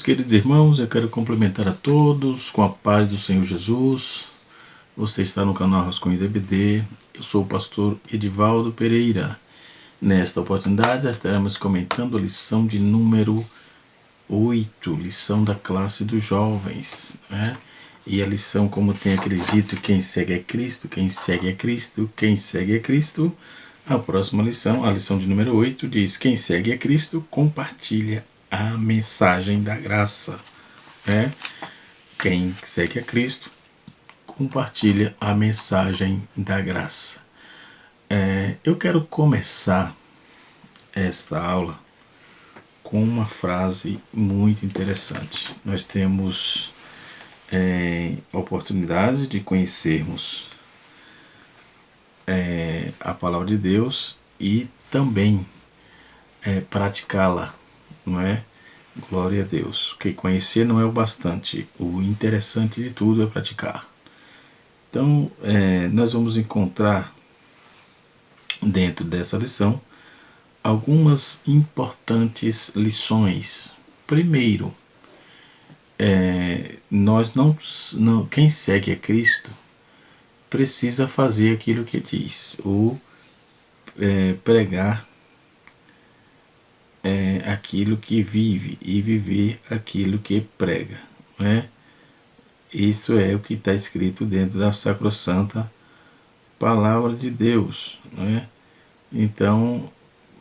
Meus queridos irmãos, eu quero cumprimentar a todos com a paz do Senhor Jesus. Você está no canal Rascunho DBD. Eu sou o pastor Edivaldo Pereira. Nesta oportunidade, estaremos comentando a lição de número 8, lição da classe dos jovens, né? E a lição, como tem aquele dito, quem segue é Cristo, quem segue é Cristo, quem segue é Cristo. A próxima lição, a lição de número 8, diz: quem segue é Cristo, compartilha a mensagem da graça. Quem segue a Cristo, compartilha a mensagem da graça. Eu quero começar esta aula com uma frase muito interessante. Nós temos oportunidade de conhecermos a palavra de Deus e também praticá-la, não é? Glória a Deus. Porque conhecer não é o bastante. O interessante de tudo é praticar. Então, nós vamos encontrar dentro dessa lição algumas importantes lições. Primeiro, quem segue a Cristo precisa fazer aquilo que diz, ou pregar aquilo que vive e viver aquilo que prega, não é? Isso é o que está escrito dentro da sacrossanta palavra de Deus, não é? Então,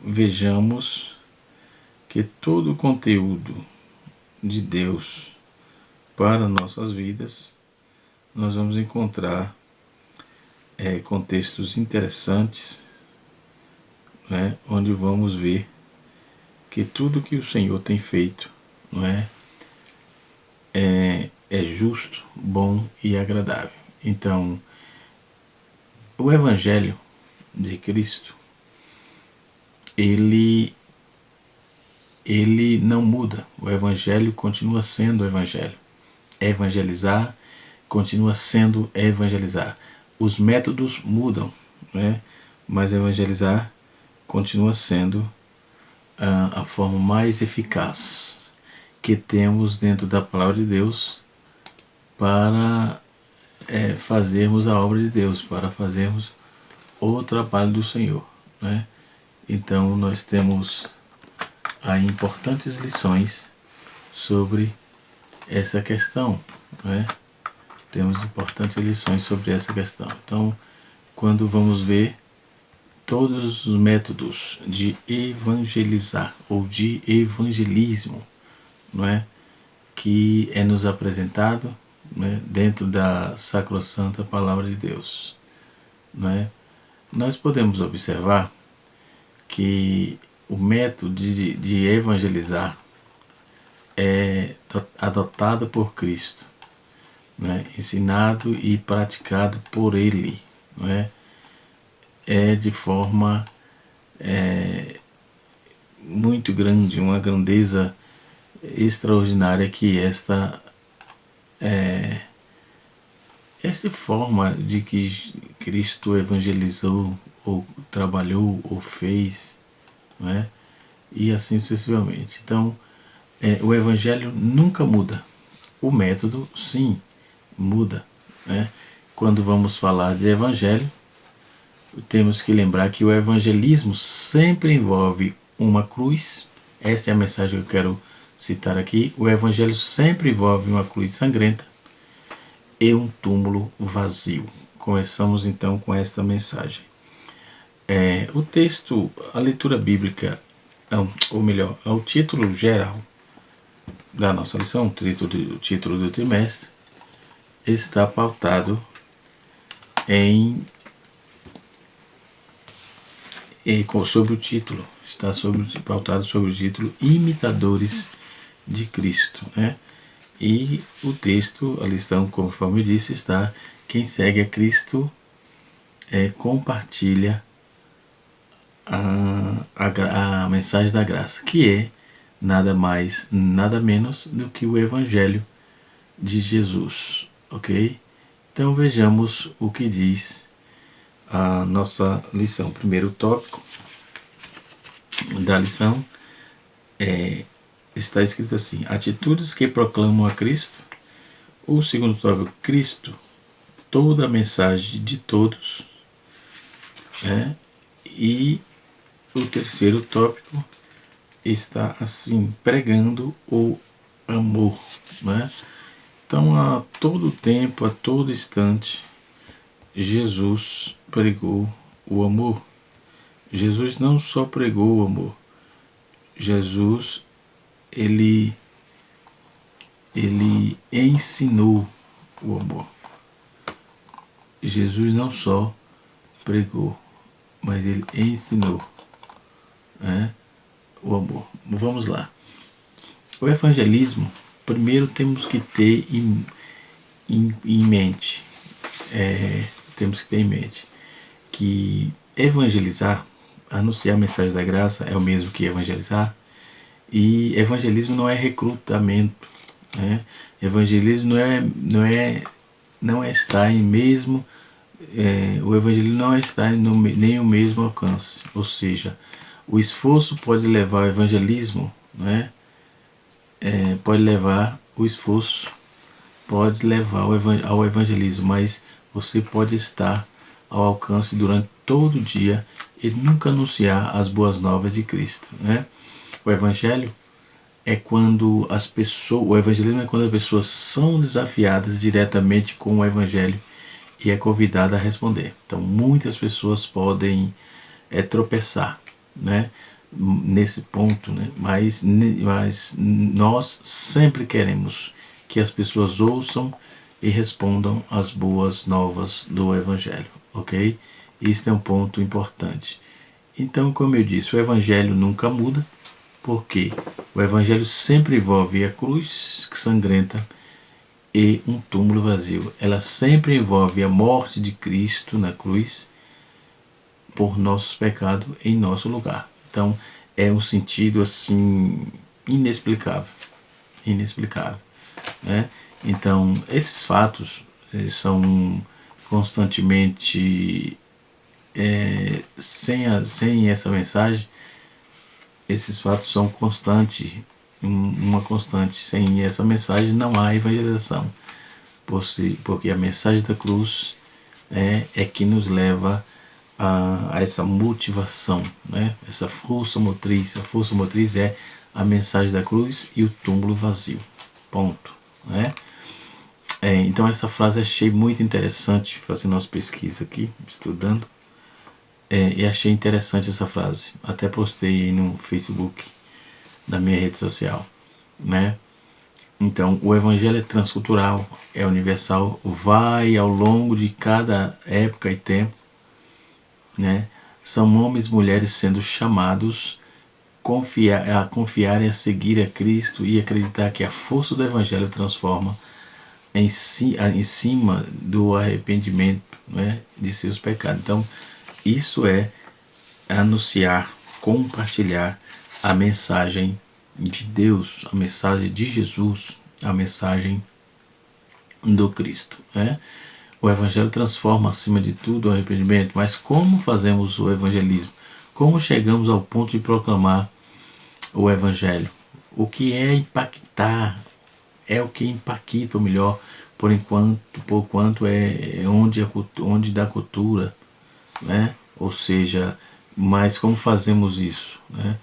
vejamos que todo o conteúdo de Deus para nossas vidas, nós vamos encontrar contextos interessantes, não é? Onde vamos ver que tudo que o Senhor tem feito, não é justo, bom e agradável. Então, o Evangelho de Cristo, ele não muda. O Evangelho continua sendo o Evangelho. Evangelizar continua sendo evangelizar. Os métodos mudam, né? Mas evangelizar continua sendo a forma mais eficaz que temos dentro da palavra de Deus para fazermos a obra de Deus, para fazermos o trabalho do Senhor, né? Então nós temos aí importantes lições sobre essa questão, né? Temos importantes lições sobre essa questão. Então, quando vamos ver todos os métodos de evangelizar ou de evangelismo, não é, que é nos apresentado, né, dentro da sacrossanta palavra de Deus, não é? Nós podemos observar que o método de evangelizar é adotado por Cristo, né, ensinado e praticado por Ele, não é? De forma muito grande, uma grandeza extraordinária que esta forma de que Cristo evangelizou, ou trabalhou, ou fez, não é? E assim sucessivamente. Então, o Evangelho nunca muda. O método, sim, muda, né? Quando vamos falar de Evangelho, temos que lembrar que o evangelismo sempre envolve uma cruz. Essa é a mensagem que eu quero citar aqui. O Evangelho sempre envolve uma cruz sangrenta e um túmulo vazio. Começamos então com esta mensagem. O texto, a leitura bíblica, ou melhor, o título geral da nossa lição, o título do trimestre, está pautado sobre o título, pautado sobre o título Imitadores de Cristo, né? E o texto, a lição, conforme eu disse, está: quem segue a Cristo compartilha a mensagem da graça, que é nada mais, nada menos do que o Evangelho de Jesus, ok? Então vejamos o que diz a nossa lição. O primeiro tópico da lição é está escrito assim: atitudes que proclamam a Cristo. O segundo tópico, Cristo, toda a mensagem de todos, né? E o terceiro tópico está assim, pregando o amor, né? Então, a todo tempo, a todo instante, Jesus pregou o amor. Jesus não só pregou o amor, Jesus, ele ensinou o amor. Jesus não só pregou, mas ele ensinou, né, o amor. Vamos lá. O evangelismo, primeiro temos que ter em mente, temos que ter em mente que evangelizar, anunciar a mensagem da graça é o mesmo que evangelizar, e evangelismo não é recrutamento, né? Evangelismo não é estar em mesmo, o evangelismo não é estar nem o mesmo alcance, ou seja, o esforço pode levar ao evangelismo, né? Pode levar o esforço, pode levar ao evangelismo, mas você pode estar ao alcance durante todo o dia e nunca anunciar as boas novas de Cristo, né? O evangelho é quando o evangelismo é quando as pessoas são desafiadas diretamente com o evangelho e é convidada a responder. Então, muitas pessoas podem tropeçar, né, nesse ponto, né, mas nós sempre queremos que as pessoas ouçam e respondam às boas novas do evangelho, ok? Isso é um ponto importante. Então, como eu disse, o evangelho nunca muda, porque o evangelho sempre envolve a cruz sangrenta e um túmulo vazio. Ela sempre envolve a morte de Cristo na cruz por nossos pecados em nosso lugar. Então, é um sentido assim inexplicável, né? Então, esses fatos são constantemente sem essa mensagem, esses fatos são uma constante. Sem essa mensagem não há evangelização, porque a mensagem da cruz é que nos leva a essa motivação, né? Essa força motriz. A força motriz é a mensagem da cruz e o túmulo vazio. Ponto, né? Então essa frase achei muito interessante, fazendo umas pesquisas aqui, estudando. E achei interessante essa frase. Até postei aí no Facebook, na minha rede social, né? Então, o evangelho é transcultural, é universal, vai ao longo de cada época e tempo, né? São homens e mulheres sendo chamados a confiar e a seguir a Cristo e acreditar que a força do evangelho transforma em cima do arrependimento, né, de seus pecados. Então, isso é anunciar, compartilhar a mensagem de Deus, a mensagem de Jesus, a mensagem do Cristo, né? O evangelho transforma acima de tudo o arrependimento, mas como fazemos o evangelismo? Como chegamos ao ponto de proclamar o evangelho? O que é impactar é o que impacta, ou melhor, por quanto é onde da cultura, né? Ou seja, mas como fazemos isso, né?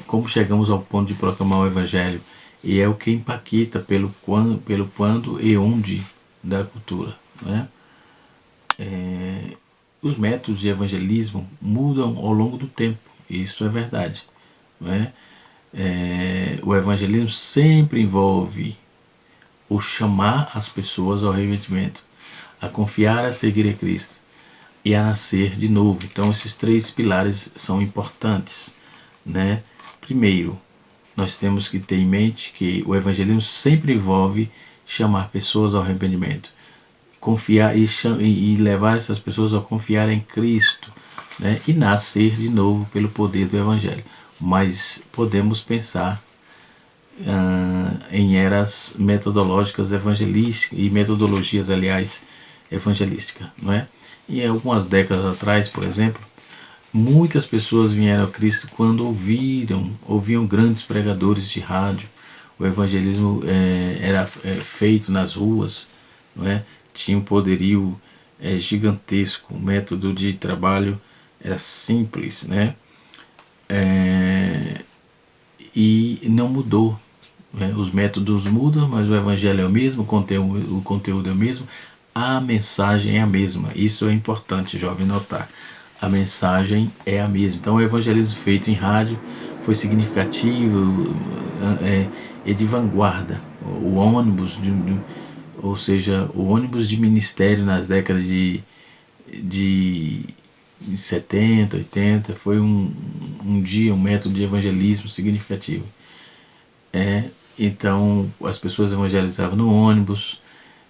Como chegamos ao ponto de proclamar o evangelho? E é o que impacta pelo quando e onde da cultura, né? Os métodos de evangelismo mudam ao longo do tempo, isso é verdade, né? O evangelismo sempre envolve o chamar as pessoas ao arrependimento, a confiar, a seguir a Cristo e a nascer de novo. Então esses três pilares são importantes, né? Primeiro, nós temos que ter em mente que o evangelismo sempre envolve chamar pessoas ao arrependimento, confiar e levar essas pessoas a confiar em Cristo, né? E nascer de novo pelo poder do evangelho. Mas podemos pensar em eras metodológicas evangelísticas e metodologias, aliás, evangelísticas, não é? E algumas décadas atrás, por exemplo, Muitas pessoas vieram a Cristo quando ouviam grandes pregadores de rádio. O evangelismo era feito nas ruas, não é? Tinha um poderio gigantesco, o método de trabalho era simples, né? E não mudou. Né? Os métodos mudam, mas o evangelho é o mesmo, o conteúdo é o mesmo, a mensagem é a mesma. Isso é importante, jovem, notar. A mensagem é a mesma. Então, o evangelismo feito em rádio foi significativo, é de vanguarda. O ônibus, ou seja, o ônibus de ministério nas décadas de 70, 80, foi um método de evangelismo significativo. Então, as pessoas evangelizavam no ônibus,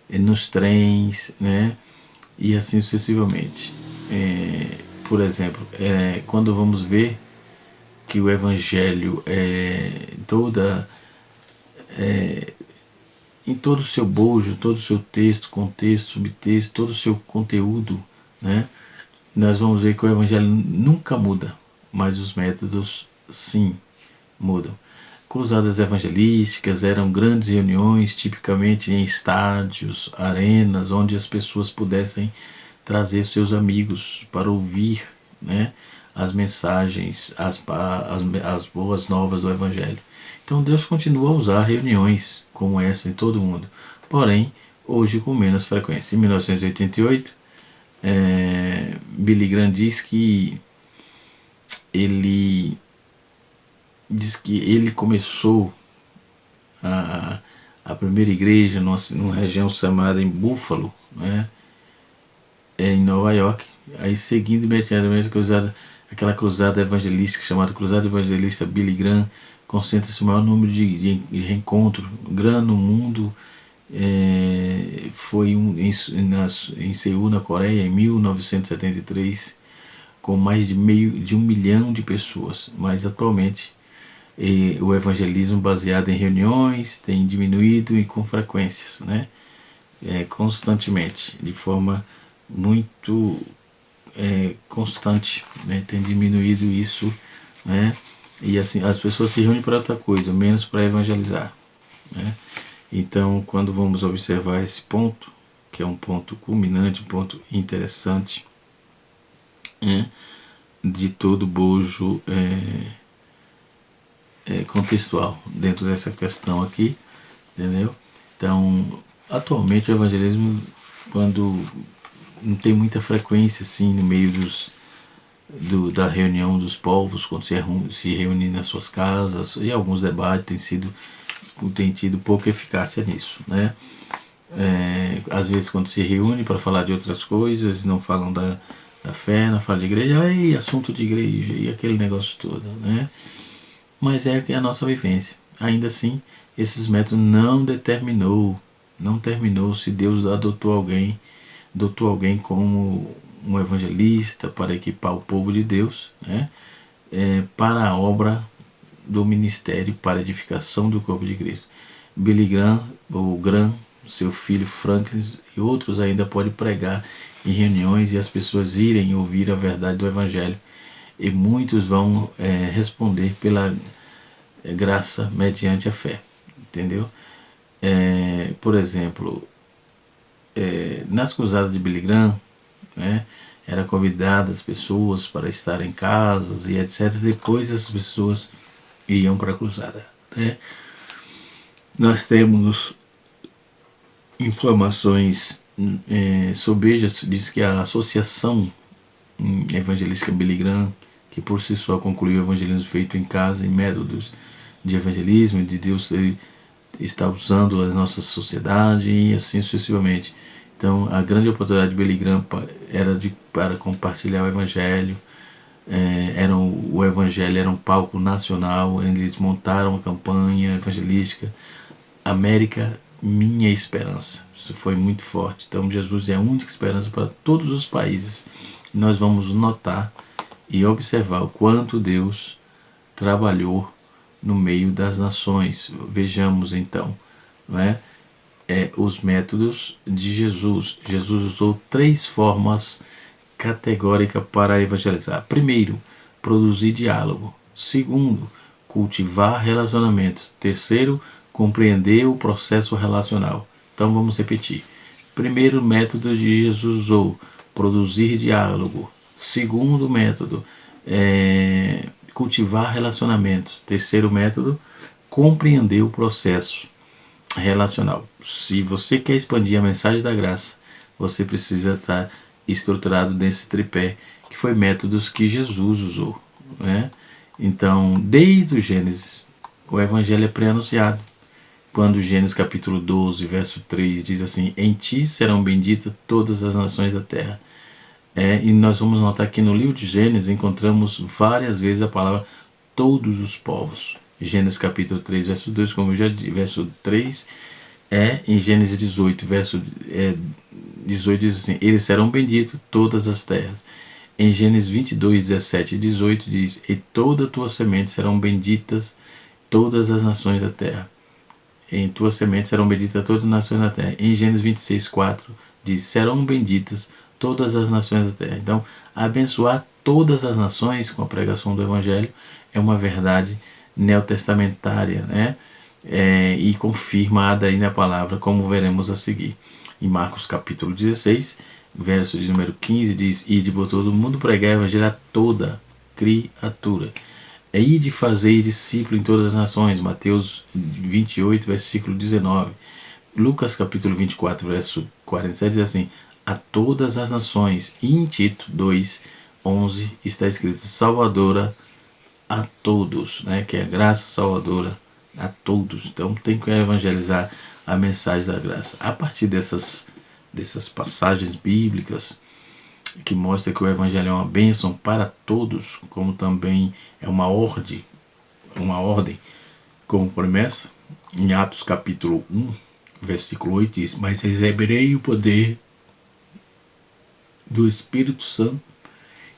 nos trens, né? E assim sucessivamente. Por exemplo, quando vamos ver que o evangelho em todo o seu bojo, todo o seu texto, contexto, subtexto, todo o seu conteúdo, né? Nós vamos ver que o evangelho nunca muda, mas os métodos sim mudam. Cruzadas evangelísticas eram grandes reuniões, tipicamente em estádios, arenas, onde as pessoas pudessem trazer seus amigos para ouvir, né, as mensagens, as boas novas do Evangelho. Então Deus continua a usar reuniões como essa em todo o mundo, porém, hoje com menos frequência. Em 1988, Billy Graham ele diz que ele começou a primeira igreja numa região chamada em Buffalo, né, em Nova York. Aí seguindo imediatamente aquela cruzada evangelística chamada Cruzada Evangelista Billy Graham, concentra-se o maior número de reencontros. Graham no mundo foi em Seul, na Coreia, em 1973, com mais de 1 milhão de pessoas. Mas atualmente o evangelismo baseado em reuniões tem diminuído e com frequências, né? Constantemente, de forma muito constante, né? Tem diminuído isso, né? E assim as pessoas se reúnem para outra coisa, menos para evangelizar, né? Então, quando vamos observar esse ponto, que é um ponto culminante, um ponto interessante, de todo bojo contextual dentro dessa questão aqui, entendeu? Então, atualmente o evangelismo, quando não tem muita frequência assim no meio da reunião dos povos, quando se reúnem nas suas casas, e alguns debates têm tido pouca eficácia nisso, né? Às vezes quando se reúne para falar de outras coisas, não falam da fé, não falam de igreja, aí assunto de igreja e aquele negócio todo, né? Mas é a nossa vivência. Ainda assim, esses métodos não terminou se Deus adotou alguém como um evangelista para equipar o povo de Deus, né? Para a obra do ministério, para a edificação do corpo de Cristo. Billy Graham, ou Graham, seu filho Franklin e outros ainda podem pregar em reuniões e as pessoas irem ouvir a verdade do Evangelho. E muitos vão responder pela graça mediante a fé, entendeu? Por exemplo, nas cruzadas de Billy Graham, né, era convidada as pessoas para estar em casas e etc. Depois as pessoas iam para a cruzada, né? Nós temos informações sobejas, diz que a Associação Evangelística Billy Graham, que por si só concluiu o evangelismo feito em casa, em métodos de evangelismo, de Deus está usando a nossa sociedade e assim sucessivamente. Então, a grande oportunidade de Billy Graham era para compartilhar o evangelho. O evangelho era um palco nacional, eles montaram uma campanha evangelística. América, minha esperança. Isso foi muito forte. Então, Jesus é a única esperança para todos os países. Nós vamos notar e observar o quanto Deus trabalhou no meio das nações. Vejamos então, não é? Os métodos de Jesus. Jesus usou 3 formas categórica para evangelizar. Primeiro, produzir diálogo. Segundo, cultivar relacionamentos. Terceiro, compreender o processo relacional. Então vamos repetir. Primeiro método de Jesus usou, produzir diálogo. Segundo método, cultivar relacionamentos. Terceiro método, compreender o processo relacional. Se você quer expandir a mensagem da graça, você precisa estar estruturado nesse tripé, que foi métodos que Jesus usou, né? Então, desde o Gênesis, o Evangelho é pré-anunciado. Quando Gênesis capítulo 12, verso 3 diz assim: em ti serão benditas todas as nações da terra. E nós vamos notar que no livro de Gênesis encontramos várias vezes a palavra todos os povos. Gênesis capítulo 3, verso 2, como eu já disse, verso 3, em Gênesis 18, verso 18 diz assim: eles serão benditos todas as terras. Em Gênesis 22, 17 e 18 diz: e toda a tua semente serão benditas todas as nações da terra. Em tua semente serão benditas todas as nações da terra. Em Gênesis 26, 4 diz: serão benditas todas as nações da terra. Então, abençoar todas as nações com a pregação do Evangelho é uma verdade neotestamentária, né? E confirmada aí na palavra, como veremos a seguir. Em Marcos capítulo 16, verso de número 15, diz: ide por todo mundo pregar o Evangelho a toda criatura. Ide fazer discípulo em todas as nações. Mateus 28, versículo 19. Lucas capítulo 24, verso 47 diz assim: a todas as nações. E em Tito 2, 11 está escrito: salvadora a todos, né? Que é a graça salvadora a todos. Então tem que evangelizar a mensagem da graça. A partir dessas passagens bíblicas que mostra que o Evangelho é uma bênção para todos, como também é uma ordem como promessa. Em Atos capítulo 1, versículo 8 diz: mas receberei o poder do Espírito Santo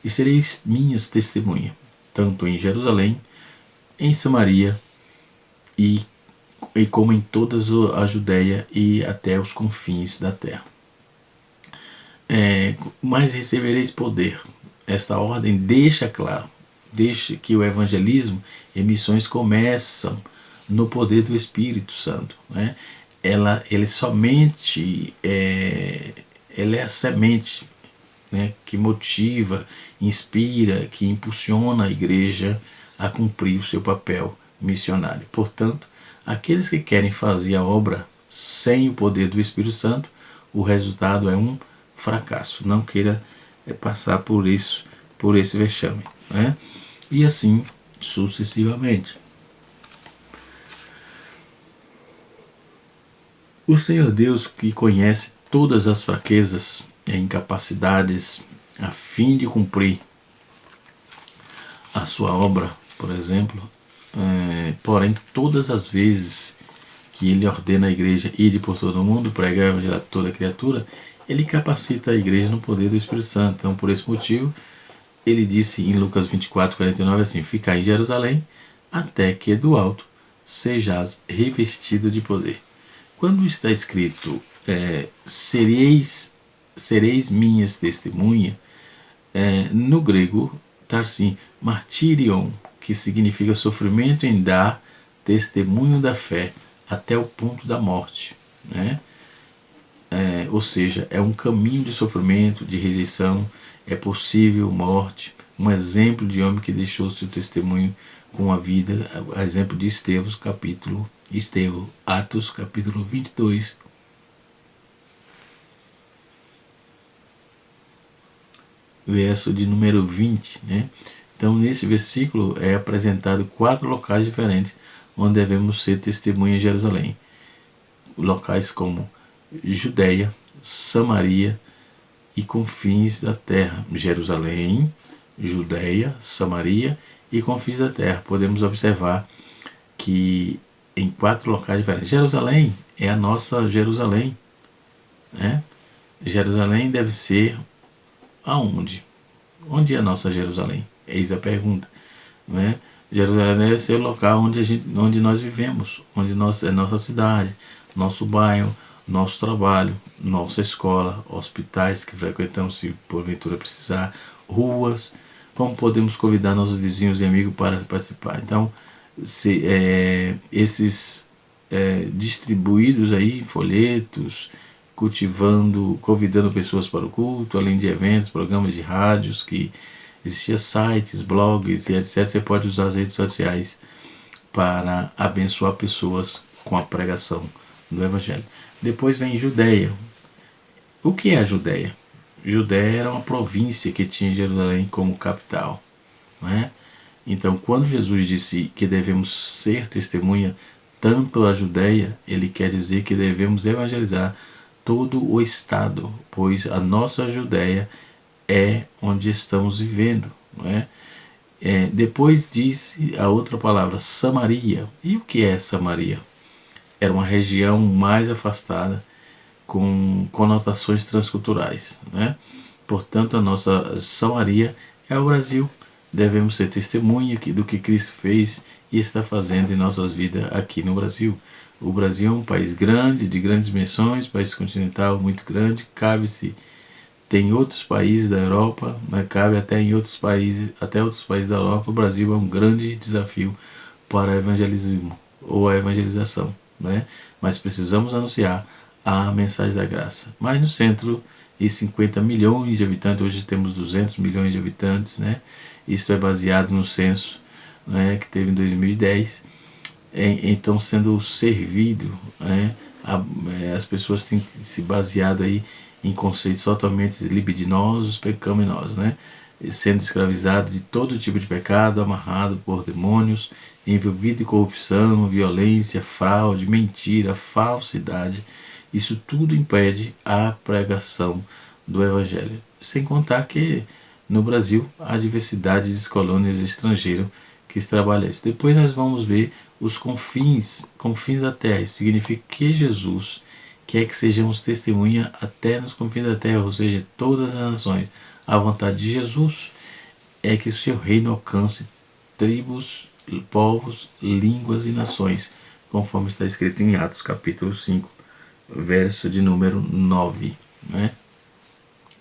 e sereis minhas testemunhas, tanto em Jerusalém, em Samaria e como em toda a Judéia e até os confins da terra. Mas recebereis poder. Esta ordem deixa claro, deixa que o evangelismo e missões começam no poder do Espírito Santo, né? Ele somente ela é a semente, né, que motiva, inspira, que impulsiona a igreja a cumprir o seu papel missionário. Portanto, aqueles que querem fazer a obra sem o poder do Espírito Santo, o resultado é um fracasso. Não queira passar por isso, por esse vexame, né? E assim sucessivamente. O Senhor Deus, que conhece todas as fraquezas e incapacidades a fim de cumprir a sua obra, por exemplo, porém todas as vezes que ele ordena a igreja ir por todo o mundo, pregar o evangelho a toda criatura, ele capacita a igreja no poder do Espírito Santo. Então, por esse motivo, ele disse em Lucas 24, 49 assim: ficai em Jerusalém até que do alto sejais revestido de poder. Quando está escrito sereis minhas testemunhas, no grego está assim: martirion, que significa sofrimento em dar testemunho da fé até o ponto da morte, né? Ou seja, é um caminho de sofrimento, de rejeição, é possível morte. Um exemplo de homem que deixou seu testemunho com a vida, exemplo de Estevão, Atos capítulo 22, verso de número 20, né? Então, nesse versículo é apresentado 4 locais diferentes onde devemos ser testemunha em Jerusalém. Locais como Judéia, Samaria e confins da terra. Jerusalém, Judéia, Samaria e confins da terra. Podemos observar que em 4 locais diferentes. Jerusalém é a nossa Jerusalém, né? Jerusalém deve ser aonde? Onde é a nossa Jerusalém? Eis a pergunta, né? Jerusalém deve ser o local onde nós vivemos, onde é nossa cidade, nosso bairro, nosso trabalho, nossa escola, hospitais que frequentamos se porventura precisar, ruas, como podemos convidar nossos vizinhos e amigos para participar. Então, esses distribuídos aí, folhetos, convidando pessoas para o culto, além de eventos, programas de rádios, que existia sites, blogs e etc. Você pode usar as redes sociais para abençoar pessoas com a pregação do Evangelho. Depois vem Judéia. O que é a Judéia? Judéia era uma província que tinha Jerusalém como capital, não é? Então, quando Jesus disse que devemos ser testemunha tanto a Judéia, ele quer dizer que devemos evangelizar todo o estado, pois a nossa Judéia é onde estamos vivendo, não é? Depois disse a outra palavra, Samaria. E o que é Samaria? Era uma região mais afastada, com conotações transculturais, né? Portanto, a nossa Samaria é o Brasil. Devemos ser testemunha do que Cristo fez e está fazendo em nossas vidas aqui no Brasil. O Brasil é um país grande, de grandes dimensões, país continental muito grande, tem outros países da Europa, mas cabe até outros países da Europa. O Brasil é um grande desafio para o evangelismo ou a evangelização, né? Mas precisamos anunciar a mensagem da graça. Mas no centro, 50 milhões de habitantes, hoje temos 200 milhões de habitantes, né? Isso é baseado no censo, né, que teve em 2010. Então, sendo servido, né, as pessoas têm se baseado aí em conceitos totalmente libidinosos, pecaminosos, né? Sendo escravizado de todo tipo de pecado, amarrado por demônios, envolvido em corrupção, violência, fraude, mentira, falsidade. Isso tudo impede a pregação do Evangelho. Sem contar que no Brasil há diversidade de colônias estrangeiras que trabalham isso. Depois nós vamos ver os confins da terra. Isso significa que Jesus quer que sejamos testemunha até nos confins da terra, ou seja, todas as nações. A vontade de Jesus é que o seu reino alcance tribos, povos, línguas e nações, conforme está escrito em Atos capítulo 5, verso de número 9. Né?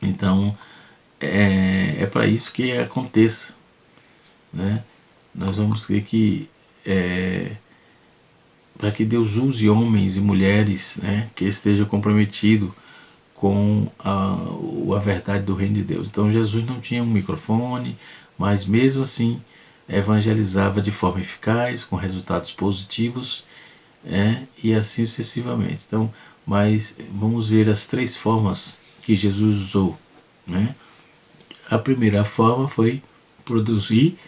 Então, é para isso que aconteça. Né? Nós vamos ver que para que Deus use homens e mulheres, né, que estejam comprometidos com a verdade do reino de Deus. Então Jesus não tinha um microfone, mas mesmo assim evangelizava de forma eficaz, com resultados positivos, e assim sucessivamente. Então, mas vamos ver as 3 formas que Jesus usou. Né? A primeira forma foi produzir,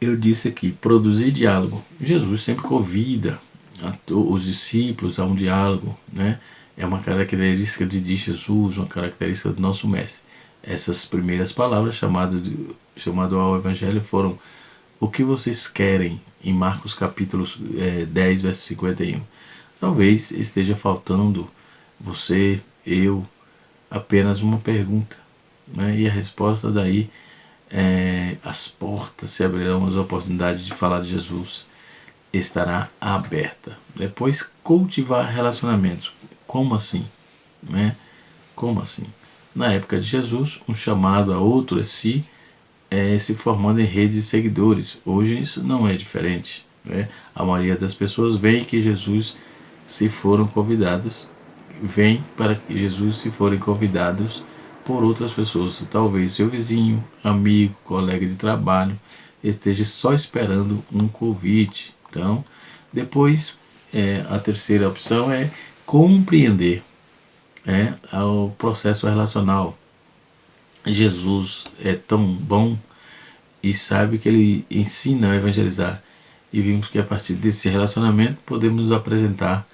eu disse aqui, produzir diálogo. Jesus sempre convida os discípulos a um diálogo, né? É uma característica de Jesus, uma característica do nosso mestre. Essas primeiras palavras chamado ao Evangelho foram: o que vocês querem? Em Marcos capítulo 10, verso 51. Talvez esteja faltando você, eu, apenas uma pergunta, né? E a resposta daí as portas se abrirão, as oportunidades de falar de Jesus estará aberta. Depois, cultivar relacionamentos. Como assim? Né? Como assim? Na época de Jesus, um chamado a outro se formando em redes de seguidores. Hoje isso não é diferente. Né? A maioria das pessoas vem que Jesus se foram convidados, vem para que Jesus se forem convidados por outras pessoas. Talvez seu vizinho, amigo, colega de trabalho esteja só esperando um convite. Então, depois, a terceira opção é compreender o processo relacional. Jesus é tão bom e sabe que ele ensina a evangelizar. E vimos que a partir desse relacionamento podemos nos apresentar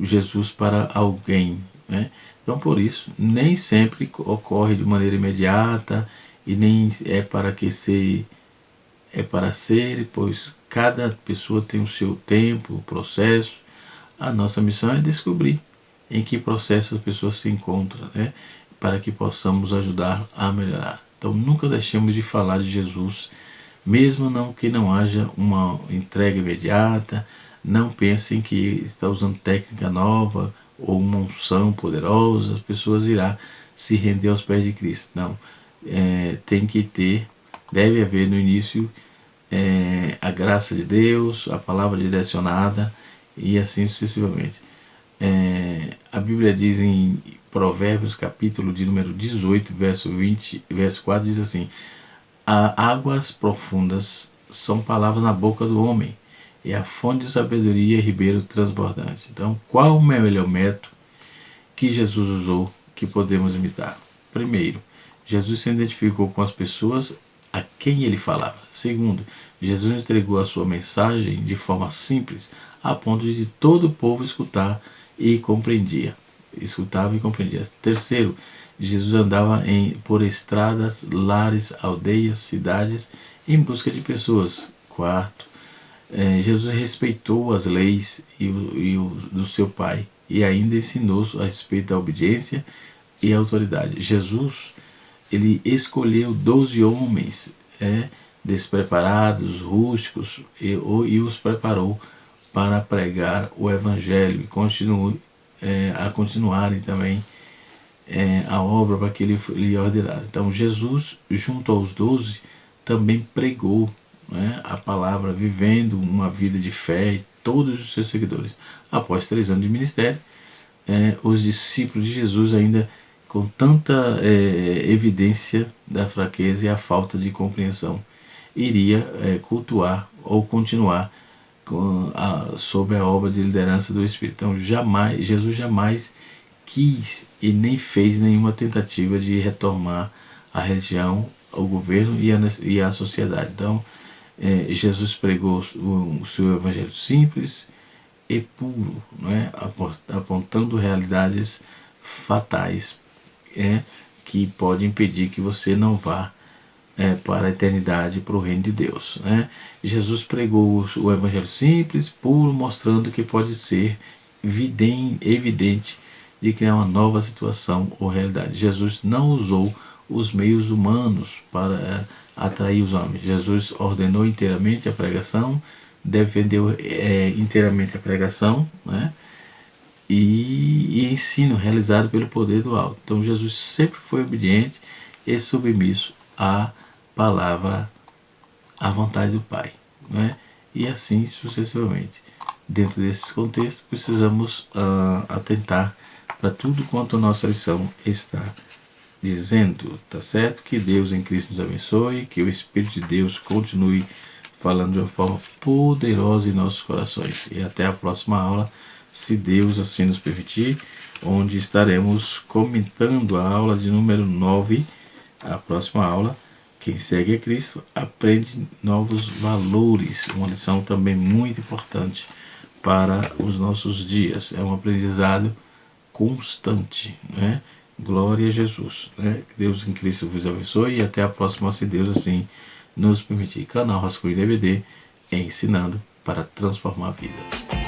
Jesus para alguém. Né? Então, por isso, nem sempre ocorre de maneira imediata e nem é para ser, pois cada pessoa tem o seu tempo, o processo. A nossa missão é descobrir em que processo as pessoas se encontram, né? Para que possamos ajudar a melhorar. Então, nunca deixemos de falar de Jesus, mesmo que não haja uma entrega imediata, Não pensem que está usando técnica nova ou uma unção poderosa, as pessoas irão se render aos pés de Cristo. Não. Tem que ter, deve haver no início a graça de Deus, a palavra direcionada e assim sucessivamente. A Bíblia diz em Provérbios, capítulo de número 18, verso 4, diz assim: águas profundas são palavras na boca do homem, e a fonte de sabedoria é ribeiro transbordante. Então, qual o melhor método que Jesus usou que podemos imitar? Primeiro, Jesus se identificou com as pessoas a quem ele falava. Segundo, Jesus entregou a sua mensagem de forma simples, a ponto de todo o povo escutava e compreendia. Terceiro, Jesus andava por estradas, lares, aldeias, cidades, em busca de pessoas. Quarto, Jesus respeitou as leis do seu Pai e ainda ensinou a respeito da obediência e autoridade. Jesus, ele escolheu 12 homens despreparados, rústicos, e os preparou para pregar o Evangelho e continuarem também a obra para que ele lhe ordenara. Então Jesus, junto aos 12, também pregou a palavra, vivendo uma vida de fé em todos os seus seguidores. Após 3 anos de ministério, os discípulos de Jesus, ainda com tanta evidência da fraqueza e a falta de compreensão, iria cultuar ou continuar sobre a obra de liderança do Espírito. Então Jesus jamais quis e nem fez nenhuma tentativa de retomar a religião, o governo e a sociedade. Então Jesus pregou o seu evangelho simples e puro, apontando realidades fatais que podem impedir que você não vá para a eternidade, para o reino de Deus. Jesus pregou o evangelho simples, puro, mostrando que pode ser evidente de criar uma nova situação ou realidade. Jesus não usou os meios humanos para atrair os homens. Jesus ordenou inteiramente a pregação, defendeu inteiramente a pregação, e ensino realizado pelo poder do alto. Então Jesus sempre foi obediente e submisso à palavra, à vontade do Pai, e assim sucessivamente. Dentro desse contexto, precisamos atentar para tudo quanto a nossa lição está dizendo, tá certo? Que Deus em Cristo nos abençoe, que o Espírito de Deus continue falando de uma forma poderosa em nossos corações. E até a próxima aula, se Deus assim nos permitir, onde estaremos comentando a aula de número 9, a próxima aula. Quem segue a Cristo aprende novos valores, uma lição também muito importante para os nossos dias. É um aprendizado constante, Glória a Jesus, Que Deus em Cristo vos abençoe e até a próxima, se Deus assim nos permitir. Canal Rascunho DVD, ensinando para transformar vidas.